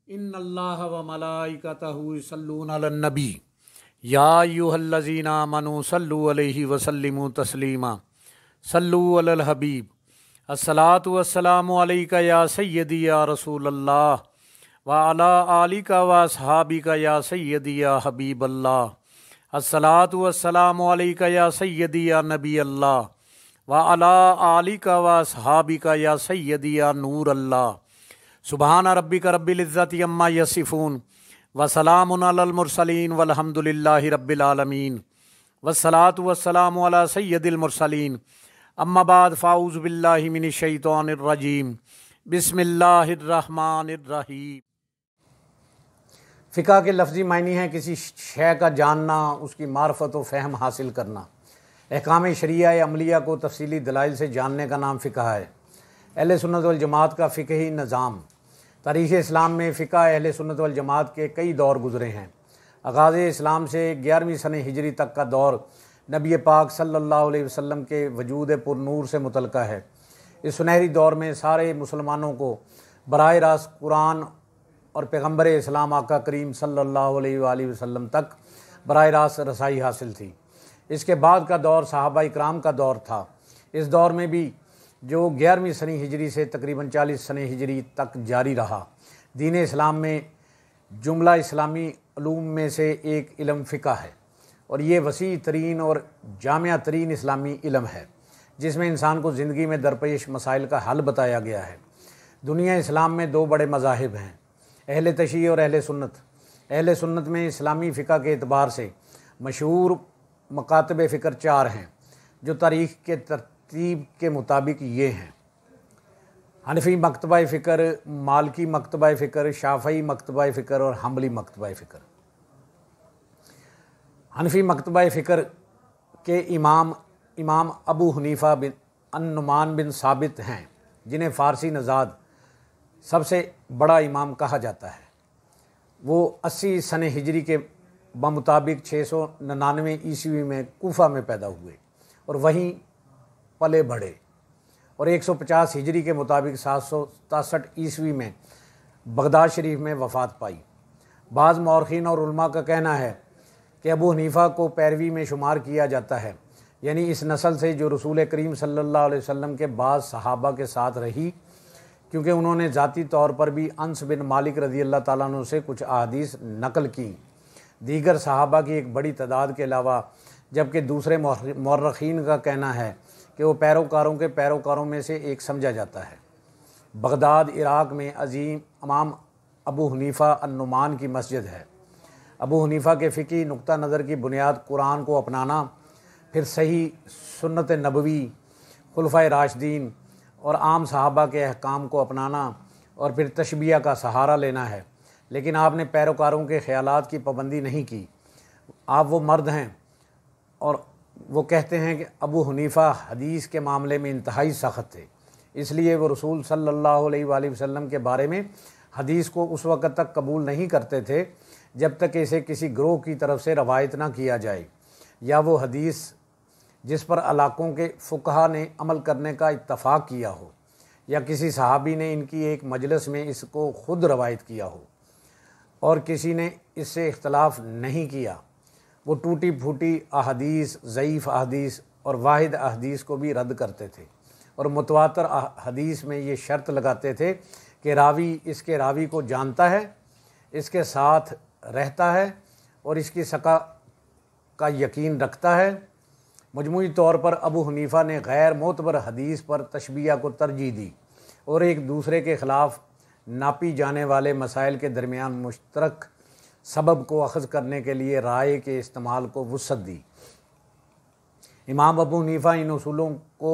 ان اللہ و ملائکتہ یصلون علی النبی یا ایھا الذین آمنوا صلوا علیہ وسلموا تسلیما صلو علی الحبیب الصلاۃ والسلام علیک یا سیدی یا رسول اللہ وعلی آلک و اصحابک یا سیدی یا حبیب اللہ الصلاۃ والسلام علیک یا سیدی یا نبی اللہ وعلی آلک و اصحابک یا سیدی یا نور اللہ سبحان ربک رب العزت عما یصفون وسلام علی المرسلین والحمد للہ رب العالمین والصلاۃ والسلام علی سید المرسلین اما بعد فاعوذ باللہ من الشیطان الرجیم بسم اللہ الرحمن الرحیم۔ فقہ کے لفظی معنی ہیں کسی شے کا جاننا، اس کی معرفت و فہم حاصل کرنا۔ احکام شریعہ عملیہ کو تفصیلی دلائل سے جاننے کا نام فقہ ہے۔ اہل سنت والجماعت کا فقہی نظام۔ تاریخ اسلام میں فقہ اہل سنت والجماعت کے کئی دور گزرے ہیں۔ آغاز اسلام سے 11ویں سنہ ہجری تک کا دور نبی پاک صلی اللہ علیہ وسلم کے وجود پر نور سے متعلقہ ہے۔ اس سنہری دور میں سارے مسلمانوں کو براہ راست قرآن اور پیغمبر اسلام آقا کریم صلی اللہ علیہ وآلہ وسلم تک براہ راست رسائی حاصل تھی۔ اس کے بعد کا دور صحابہ اکرام کا دور تھا۔ اس دور میں بھی جو 11ویں سنہ ہجری سے تقریباً 40 سنہ ہجری تک جاری رہا۔ دین اسلام میں جملہ اسلامی علوم میں سے ایک علم فقہ ہے، اور یہ وسیع ترین اور جامع ترین اسلامی علم ہے جس میں انسان کو زندگی میں درپیش مسائل کا حل بتایا گیا ہے۔ دنیا اسلام میں دو بڑے مذاہب ہیں، اہل تشیع اور اہل سنت۔ اہل سنت میں اسلامی فقہ کے اعتبار سے مشہور مکاتب فکر 4 ہیں جو تاریخ کے ترتیب کے مطابق یہ ہیں: حنفی مکتبہ فکر، مالکی مکتبہ فکر، شافعی مکتبہ فکر اور حنبلی مکتبہ فکر۔ حنفی مکتبہ فکر کے امام ابو حنیفہ بن النعمان بن ثابت ہیں، جنہیں فارسی نژاد سب سے بڑا امام کہا جاتا ہے۔ وہ 80 سنہ ہجری کے بمطابق 699 عیسوی میں کوفہ میں پیدا ہوئے اور وہیں پلے بڑھے، اور 150 ہجری کے مطابق 763 عیسوی میں بغداد شریف میں وفات پائی۔ بعض مورخین اور علماء کا کہنا ہے کہ ابو حنیفہ کو پیروی میں شمار کیا جاتا ہے، یعنی اس نسل سے جو رسول کریم صلی اللہ علیہ وسلم کے بعض صحابہ کے ساتھ رہی، کیونکہ انہوں نے ذاتی طور پر بھی انس بن مالک رضی اللہ تعالیٰ عنہ سے کچھ احادیث نقل کی، دیگر صحابہ کی ایک بڑی تعداد کے علاوہ، جبکہ دوسرے مورخین کا کہنا ہے کہ وہ پیروکاروں کے پیروکاروں میں سے ایک سمجھا جاتا ہے۔ بغداد عراق میں عظیم امام ابو حنیفہ النعمان کی مسجد ہے۔ ابو حنیفہ کے فقہی نقطہ نظر کی بنیاد قرآن کو اپنانا، پھر صحیح سنت نبوی، خلفائے راشدین اور عام صحابہ کے احکام کو اپنانا، اور پھر تشبیہ کا سہارا لینا ہے، لیکن آپ نے پیروکاروں کے خیالات کی پابندی نہیں کی۔ آپ وہ مرد ہیں، اور وہ کہتے ہیں کہ ابو حنیفہ حدیث کے معاملے میں انتہائی سخت تھے، اس لیے وہ رسول صلی اللہ علیہ وآلہ وسلم کے بارے میں حدیث کو اس وقت تک قبول نہیں کرتے تھے جب تک اسے کسی گروہ کی طرف سے روایت نہ کیا جائے، یا وہ حدیث جس پر علاقوں کے فقہا نے عمل کرنے کا اتفاق کیا ہو، یا کسی صحابی نے ان کی ایک مجلس میں اس کو خود روایت کیا ہو اور کسی نے اس سے اختلاف نہیں کیا۔ وہ ٹوٹی پھوٹی احادیث، ضعیف احادیث اور واحد احادیث کو بھی رد کرتے تھے، اور متواتر حدیث میں یہ شرط لگاتے تھے کہ راوی اس کے راوی کو جانتا ہے، اس کے ساتھ رہتا ہے اور اس کی ثقہ کا یقین رکھتا ہے۔ مجموعی طور پر ابو حنیفہ نے غیر معتبر حدیث پر تشبیہ کو ترجیح دی اور ایک دوسرے کے خلاف ناپی جانے والے مسائل کے درمیان مشترک سبب کو اخذ کرنے کے لیے رائے کے استعمال کو وسعت دی۔ امام ابو حنیفہ ان اصولوں کو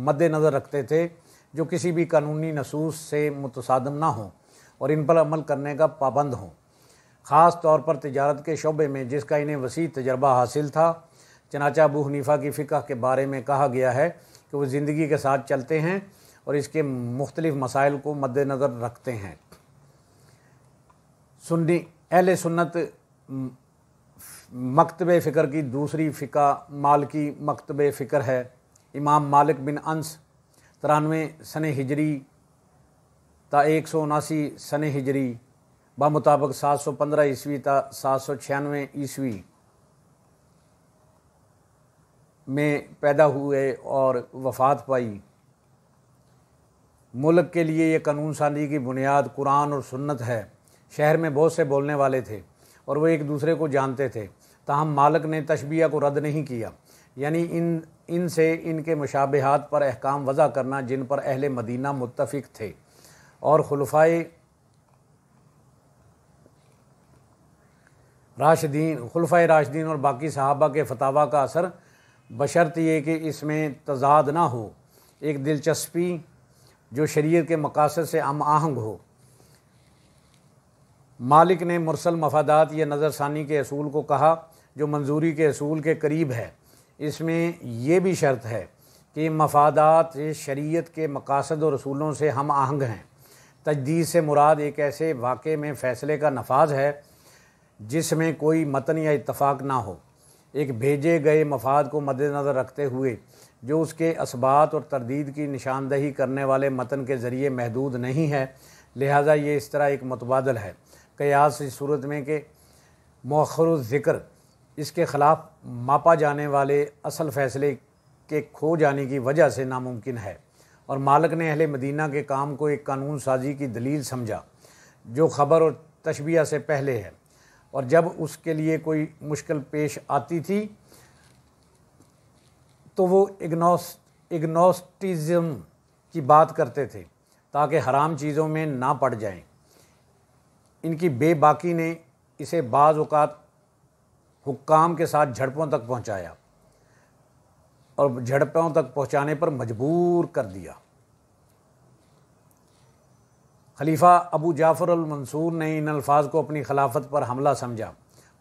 مد نظر رکھتے تھے جو کسی بھی قانونی نصوص سے متصادم نہ ہوں اور ان پر عمل کرنے کا پابند ہوں، خاص طور پر تجارت کے شعبے میں جس کا انہیں وسیع تجربہ حاصل تھا۔ چنانچہ ابو حنیفہ کی فقہ کے بارے میں کہا گیا ہے کہ وہ زندگی کے ساتھ چلتے ہیں اور اس کے مختلف مسائل کو مد نظر رکھتے ہیں۔ سنی اہل سنت مکتب فکر کی دوسری فقہ مالکی مکتب فکر ہے۔ امام مالک بن انس 93 سنہ ہجری تا 179 سنہ ہجری بمطابق 715 عیسوی تا 796 عیسوی میں پیدا ہوئے اور وفات پائی۔ ملک کے لیے یہ قانون سازی کی بنیاد قرآن اور سنت ہے۔ شہر میں بہت سے بولنے والے تھے اور وہ ایک دوسرے کو جانتے تھے، تاہم مالک نے تشبیہ کو رد نہیں کیا، یعنی ان سے ان کے مشابہات پر احکام وضع کرنا جن پر اہل مدینہ متفق تھے، اور خلفائے راشدین اور باقی صحابہ کے فتاویٰ کا اثر، بشرط یہ کہ اس میں تضاد نہ ہو، ایک دلچسپی جو شریعت کے مقاصد سے ہم آہنگ ہو۔ مالک نے مرسل مفادات یا نظر ثانی کے اصول کو کہا جو منظوری کے اصول کے قریب ہے۔ اس میں یہ بھی شرط ہے کہ مفادات شریعت کے مقاصد اور اصولوں سے ہم آہنگ ہیں۔ تجدید سے مراد ایک ایسے واقعے میں فیصلے کا نفاذ ہے جس میں کوئی متن یا اتفاق نہ ہو، ایک بھیجے گئے مفاد کو مد نظر رکھتے ہوئے جو اس کے اثبات اور تردید کی نشاندہی کرنے والے متن کے ذریعے محدود نہیں ہے، لہٰذا یہ اس طرح ایک متبادل ہے۔ قیاس اس صورت میں کہ مؤخر الذکر اس کے خلاف ماپا جانے والے اصل فیصلے کے کھو جانے کی وجہ سے ناممکن ہے، اور مالک نے اہل مدینہ کے کام کو ایک قانون سازی کی دلیل سمجھا جو خبر اور تشبیہ سے پہلے ہے، اور جب اس کے لیے کوئی مشکل پیش آتی تھی تو وہ اگنوسٹزم کی بات کرتے تھے تاکہ حرام چیزوں میں نہ پڑ جائیں۔ ان کی بے باکی نے اسے بعض اوقات حکام کے ساتھ جھڑپوں تک پہنچایا اور جھڑپوں تک پہنچانے پر مجبور کر دیا۔ خلیفہ ابو جعفر المنصور نے ان الفاظ کو اپنی خلافت پر حملہ سمجھا۔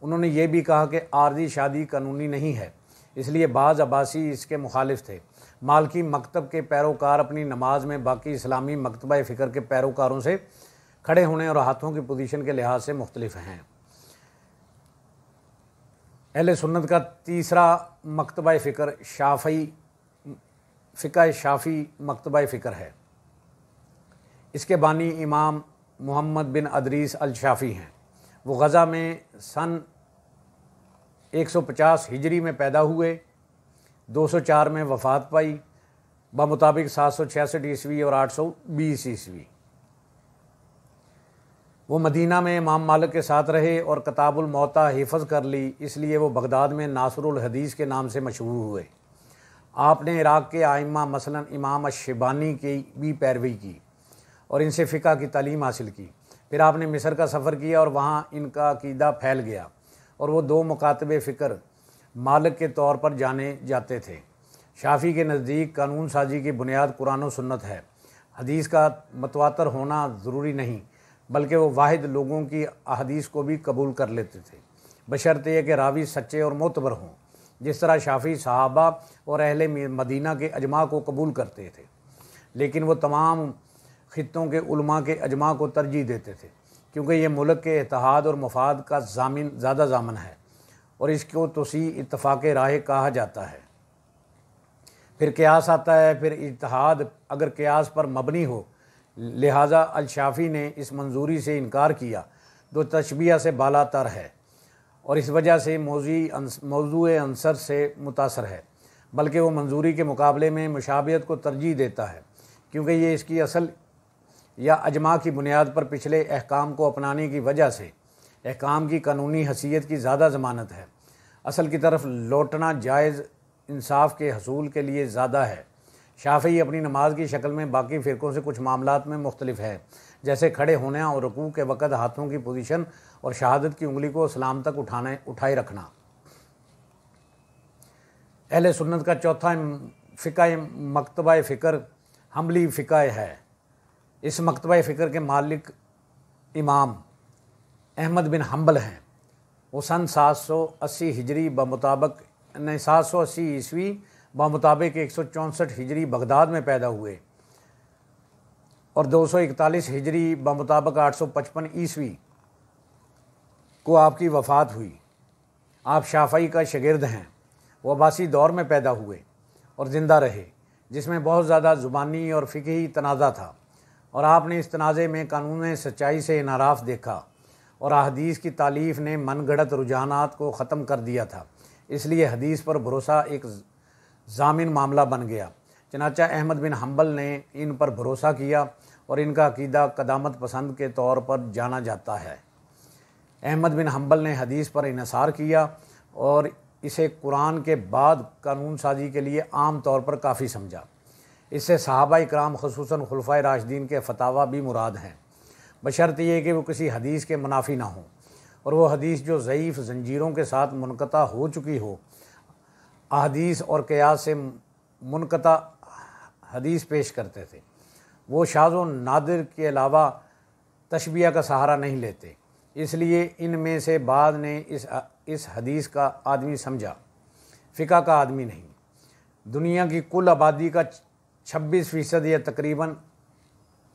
انہوں نے یہ بھی کہا کہ عارضی شادی قانونی نہیں ہے، اس لیے بعض عباسی اس کے مخالف تھے۔ مالکی مکتب کے پیروکار اپنی نماز میں باقی اسلامی مکتبہ فکر کے پیروکاروں سے کھڑے ہونے اور ہاتھوں کی پوزیشن کے لحاظ سے مختلف ہیں۔ اہل سنت کا تیسرا مکتبہ فکر فقہ شافعی مکتبہ فکر ہے۔ اس کے بانی امام محمد بن ادریس الشافعی ہیں۔ وہ غزہ میں سن 150 ہجری میں پیدا ہوئے، 204 میں وفات پائی، بمطابق 766 عیسوی اور 820 عیسوی۔ وہ مدینہ میں امام مالک کے ساتھ رہے اور کتاب الموطا حفظ کر لی، اس لیے وہ بغداد میں ناصر الحدیث کے نام سے مشہور ہوئے۔ آپ نے عراق کے ائمہ مثلا امام الشیبانی کی بھی پیروی کی اور ان سے فقہ کی تعلیم حاصل کی۔ پھر آپ نے مصر کا سفر کیا اور وہاں ان کا عقیدہ پھیل گیا، اور وہ 2 مکاتب فکر مالک کے طور پر جانے جاتے تھے۔ شافعی کے نزدیک قانون سازی کی بنیاد قرآن و سنت ہے۔ حدیث کا متواتر ہونا ضروری نہیں، بلکہ وہ واحد لوگوں کی احادیث کو بھی قبول کر لیتے تھے، بشرط یہ کہ راوی سچے اور معتبر ہوں، جس طرح شافعی صحابہ اور اہل مدینہ کے اجماع کو قبول کرتے تھے، لیکن وہ تمام خطوں کے علماء کے اجماع کو ترجیح دیتے تھے، کیونکہ یہ ملک کے اتحاد اور مفاد کا زیادہ ضامن ہے، اور اس کو توسیع اتفاق رائے کہا جاتا ہے۔ پھر قیاس آتا ہے، پھر اجتہاد اگر قیاس پر مبنی ہو، لہٰذا الشافعی نے اس منظوری سے انکار کیا جو تشبیہ سے بالا تر ہے، اور اس وجہ سے موضوع عنصر سے متاثر ہے، بلکہ وہ منظوری کے مقابلے میں مشابہت کو ترجیح دیتا ہے، کیونکہ یہ اس کی اصل یا اجماع کی بنیاد پر پچھلے احکام کو اپنانے کی وجہ سے احکام کی قانونی حیثیت کی زیادہ ضمانت ہے۔ اصل کی طرف لوٹنا جائز انصاف کے حصول کے لیے زیادہ ہے۔ شافعی اپنی نماز کی شکل میں باقی فرقوں سے کچھ معاملات میں مختلف ہے، جیسے کھڑے ہونے اور رکوع کے وقت ہاتھوں کی پوزیشن اور شہادت کی انگلی کو اسلام تک اٹھائے رکھنا۔ اہل سنت کا چوتھا فقہ مکتبہ فکر حنبلی فقہ ہے۔ اس مکتبہ فکر کے مالک امام احمد بن حنبل ہیں۔ وہ سن 780 ہجری بمطابق 780 عیسوی بمطابق 164 ہجری بغداد میں پیدا ہوئے، اور 241 ہجری بمطابق 855 عیسوی کو آپ کی وفات ہوئی۔ آپ شافعی کا شاگرد ہیں۔ وہ عباسی دور میں پیدا ہوئے اور زندہ رہے، جس میں بہت زیادہ زبانی اور فقہی تنازع تھا، اور آپ نے اس تنازع میں قانون سچائی سے انحراف دیکھا۔ اور احادیث کی تالیف نے من گھڑت رجحانات کو ختم کر دیا تھا، اس لیے حدیث پر بھروسہ ایک ضامن معاملہ بن گیا۔ چنانچہ احمد بن حنبل نے ان پر بھروسہ کیا اور ان کا عقیدہ قدامت پسند کے طور پر جانا جاتا ہے۔ احمد بن حنبل نے حدیث پر انحصار کیا اور اسے قرآن کے بعد قانون سازی کے لیے عام طور پر کافی سمجھا۔ اس سے صحابہ اکرام خصوصاً خلفائے راشدین کے فتاویٰ بھی مراد ہیں، بشرط یہ کہ وہ کسی حدیث کے منافی نہ ہوں اور وہ حدیث جو ضعیف زنجیروں کے ساتھ منقطع ہو چکی ہو۔ احادیث اور قیاس سے منقطع حدیث پیش کرتے تھے، وہ شاذ و نادر کے علاوہ تشبیہ کا سہارا نہیں لیتے، اس لیے ان میں سے بعض نے اس حدیث کا آدمی سمجھا، فقہ کا آدمی نہیں۔ دنیا کی کل آبادی کا 26% یا تقریباً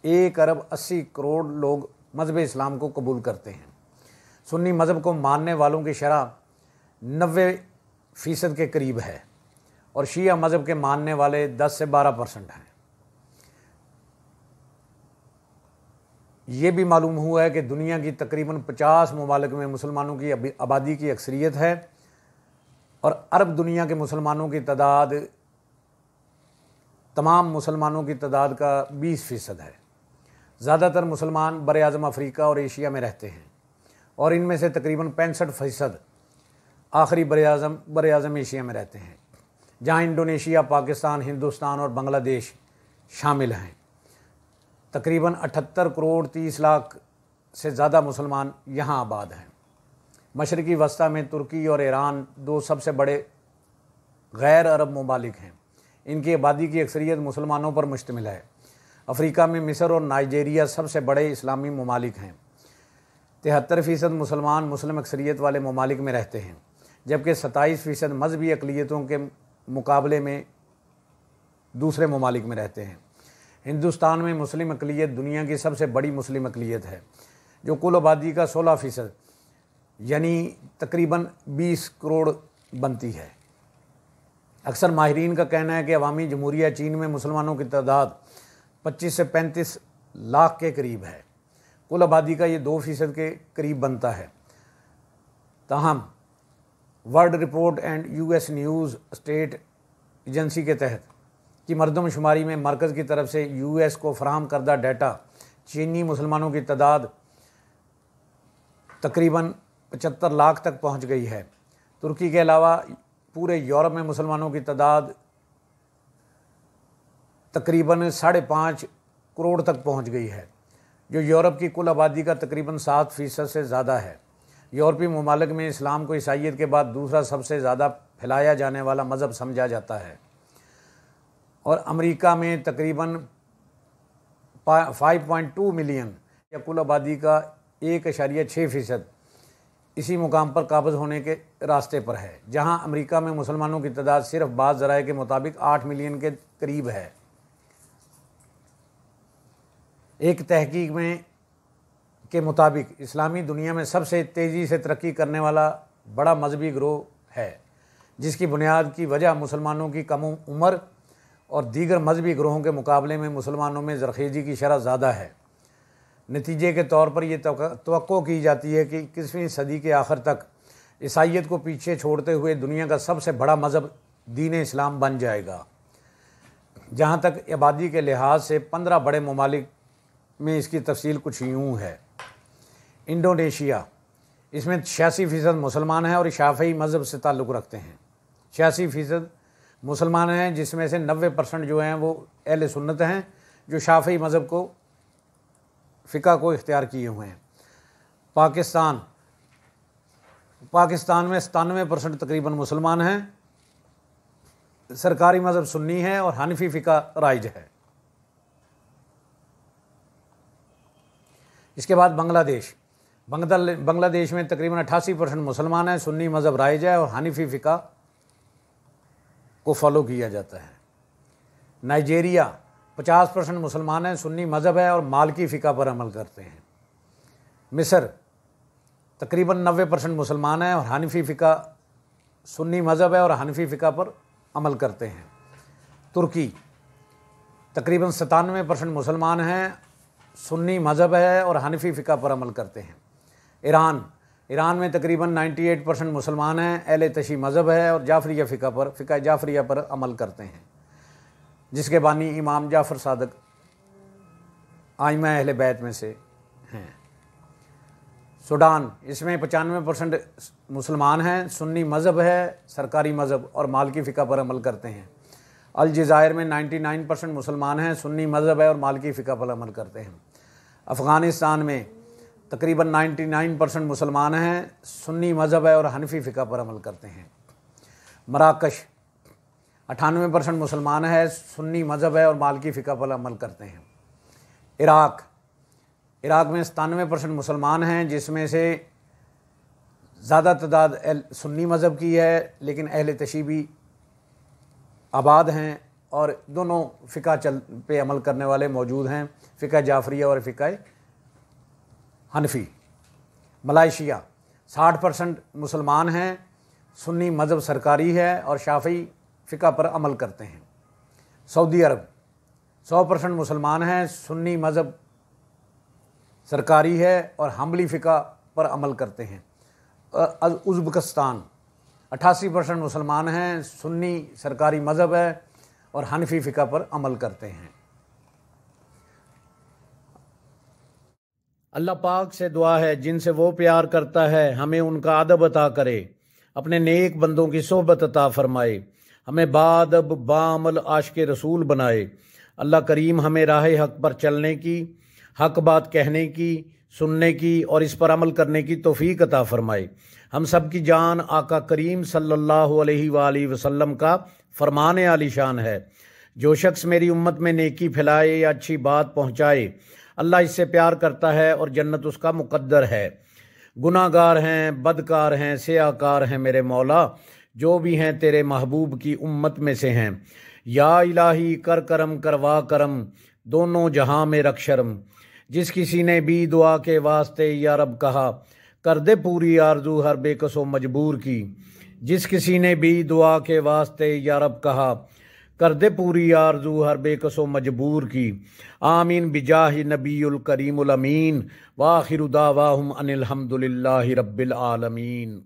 1.80 ارب لوگ مذہب اسلام کو قبول کرتے ہیں۔ سنی مذہب کو ماننے والوں کی شرح 90% کے قریب ہے اور شیعہ مذہب کے ماننے والے 10 سے 12% ہیں۔ یہ بھی معلوم ہوا ہے کہ دنیا کی تقریباً 50 ممالک میں مسلمانوں کی آبادی کی اکثریت ہے اور عرب دنیا کے مسلمانوں کی تعداد تمام مسلمانوں کی تعداد کا 20% ہے۔ زیادہ تر مسلمان براعظم افریقہ اور ایشیا میں رہتے ہیں اور ان میں سے تقریباً 65% آخری براعظم ایشیا میں رہتے ہیں، جہاں انڈونیشیا، پاکستان، ہندوستان اور بنگلہ دیش شامل ہیں۔ تقریباً 78 کروڑ 30 لاکھ سے زیادہ مسلمان یہاں آباد ہیں۔ مشرقی وسطیٰ میں ترکی اور ایران 2 سب سے بڑے غیر عرب ممالک ہیں، ان کی آبادی کی اکثریت مسلمانوں پر مشتمل ہے۔ افریقہ میں مصر اور نائجیریا سب سے بڑے اسلامی ممالک ہیں۔ 73% مسلمان مسلم اکثریت والے ممالک میں رہتے ہیں، جبکہ 27% مذہبی اقلیتوں کے مقابلے میں دوسرے ممالک میں رہتے ہیں۔ ہندوستان میں مسلم اقلیت دنیا کی سب سے بڑی مسلم اقلیت ہے، جو کل آبادی کا 16% یعنی تقریباً 20 کروڑ بنتی ہے۔ اکثر ماہرین کا کہنا ہے کہ عوامی جمہوریہ چین میں مسلمانوں کی تعداد 25 سے 35 لاکھ کے قریب ہے، کل آبادی کا یہ 2% کے قریب بنتا ہے۔ تاہم world report and US news state agency کے تحت کی مردم شماری میں مرکز کی طرف سے US کو فراہم کردہ ڈیٹا چینی مسلمانوں کی تعداد تقریباً 75 لاکھ تک پہنچ گئی ہے۔ ترکی کے علاوہ پورے یورپ میں مسلمانوں کی تعداد تقریباً 5.5 کروڑ تک پہنچ گئی ہے، جو یورپ کی کل آبادی کا تقریباً 7% سے زیادہ ہے۔ یورپی ممالک میں اسلام کو عیسائیت کے بعد دوسرا سب سے زیادہ پھیلایا جانے والا مذہب سمجھا جاتا ہے، اور امریکہ میں تقریباً 5.2 ملین یا کل آبادی کا 1.6% اسی مقام پر قابض ہونے کے راستے پر ہے، جہاں امریکہ میں مسلمانوں کی تعداد صرف بعض ذرائع کے مطابق 8 ملین کے قریب ہے۔ ایک تحقیق کے مطابق اسلامی دنیا میں سب سے تیزی سے ترقی کرنے والا بڑا مذہبی گروہ ہے، جس کی بنیاد کی وجہ مسلمانوں کی کم عمر اور دیگر مذہبی گروہوں کے مقابلے میں مسلمانوں میں زرخیزی کی شرح زیادہ ہے۔ نتیجے کے طور پر یہ توقع کی جاتی ہے کہ 21ویں صدی کے آخر تک عیسائیت کو پیچھے چھوڑتے ہوئے دنیا کا سب سے بڑا مذہب دین اسلام بن جائے گا۔ جہاں تک آبادی کے لحاظ سے 15 بڑے ممالک میں اس کی تفصیل کچھ یوں ہے۔ انڈونیشیا، اس میں 86% مسلمان ہیں اور شافعی مذہب سے تعلق رکھتے ہیں۔ 86% مسلمان ہیں، جس میں سے 90% جو ہیں وہ اہل سنت ہیں، جو شافعی مذہب کو فقہ کو اختیار کیے ہوئے ہیں۔ پاکستان میں 97% تقریباً مسلمان ہیں، سرکاری مذہب سنی ہے اور حنفی فقہ رائج ہے۔ اس کے بعد بنگلہ دیش میں تقریباً 88% مسلمان ہیں، سنی مذہب رائج ہے اور حنفی فقہ کو فالو کیا جاتا ہے۔ نائجیریا 50% مسلمان ہیں، سنی مذہب ہے اور مالکی فقہ پر عمل کرتے ہیں۔ مصر تقریباً 90% مسلمان ہیں اور حنفی فقہ سنی مذہب ہے اور حنفی فقہ پر عمل کرتے ہیں۔ ترکی تقریباً 97% مسلمان ہیں، سنی مذہب ہے اور حنفی فقہ پر عمل کرتے ہیں۔ ایران میں تقریباً 98% مسلمان ہیں، اہل تشیع مذہب ہے اور جعفریہ فقہ جعفریہ پر عمل کرتے ہیں، جس کے بانی امام جعفر صادق ائمہ اہل بیت میں سے ہیں۔ سوڈان، اس میں 95% مسلمان ہیں، سنی مذہب ہے، سرکاری مذہب اور مالکی فقہ پر عمل کرتے ہیں۔ الجزائر میں 99% مسلمان ہیں، سنی مذہب ہے اور مالکی فقہ پر عمل کرتے ہیں۔ افغانستان میں تقریباً 99% مسلمان ہیں، سنی مذہب ہے اور حنفی فقہ پر عمل کرتے ہیں۔ مراکش 98% مسلمان ہے، سنی مذہب ہے اور مالکی فقہ پر عمل کرتے ہیں۔ عراق میں 97% مسلمان ہیں، جس میں سے زیادہ تعداد سنی مذہب کی ہے، لیکن اہل تشیع بھی آباد ہیں اور دونوں فقہ پہ عمل کرنے والے موجود ہیں، فقہ جعفریہ اور فقہ حنفی۔ ملائیشیا 60% مسلمان ہیں، سنی مذہب سرکاری ہے اور شافعی فقہ پر عمل کرتے ہیں۔ سعودی عرب 100% مسلمان ہیں، سنی مذہب سرکاری ہے اور حنبلی فقہ پر عمل کرتے ہیں۔ ازبکستان 88% مسلمان ہیں، سنی سرکاری مذہب ہے اور حنفی فقہ پر عمل کرتے ہیں۔ اللہ پاک سے دعا ہے جن سے وہ پیار کرتا ہے ہمیں ان کا ادب عطا کرے، اپنے نیک بندوں کی صحبت عطا فرمائے، ہمیں بادب بعمل عاشق رسول بنائے۔ اللہ کریم ہمیں راہ حق پر چلنے کی، حق بات کہنے کی، سننے کی اور اس پر عمل کرنے کی توفیق عطا فرمائے۔ ہم سب کی جان آقا کریم صلی اللہ علیہ وآلہ وسلم کا فرمان عالی شان ہے، جو شخص میری امت میں نیکی پھیلائے یا اچھی بات پہنچائے اللہ اس سے پیار کرتا ہے اور جنت اس کا مقدر ہے۔ گناہ گار ہیں، بدکار ہیں، سیاہ کار ہیں میرے مولا، جو بھی ہیں تیرے محبوب کی امت میں سے ہیں۔ یا الہی کر کرم کروا کرم، دونوں جہاں میں رکھ شرم۔ جس کسی نے بھی دعا کے واسطے یا رب کہا، کر دے پوری آرزو ہر بے کس و مجبور کی۔ جس کسی نے بھی دعا کے واسطے یا رب کہا، کر دے پوری آرزو ہر بے کس و مجبور کی۔ آمین بجاہ نبی الکریم الامین، وآخر دعواہم ان الحمد للہ رب العالمین۔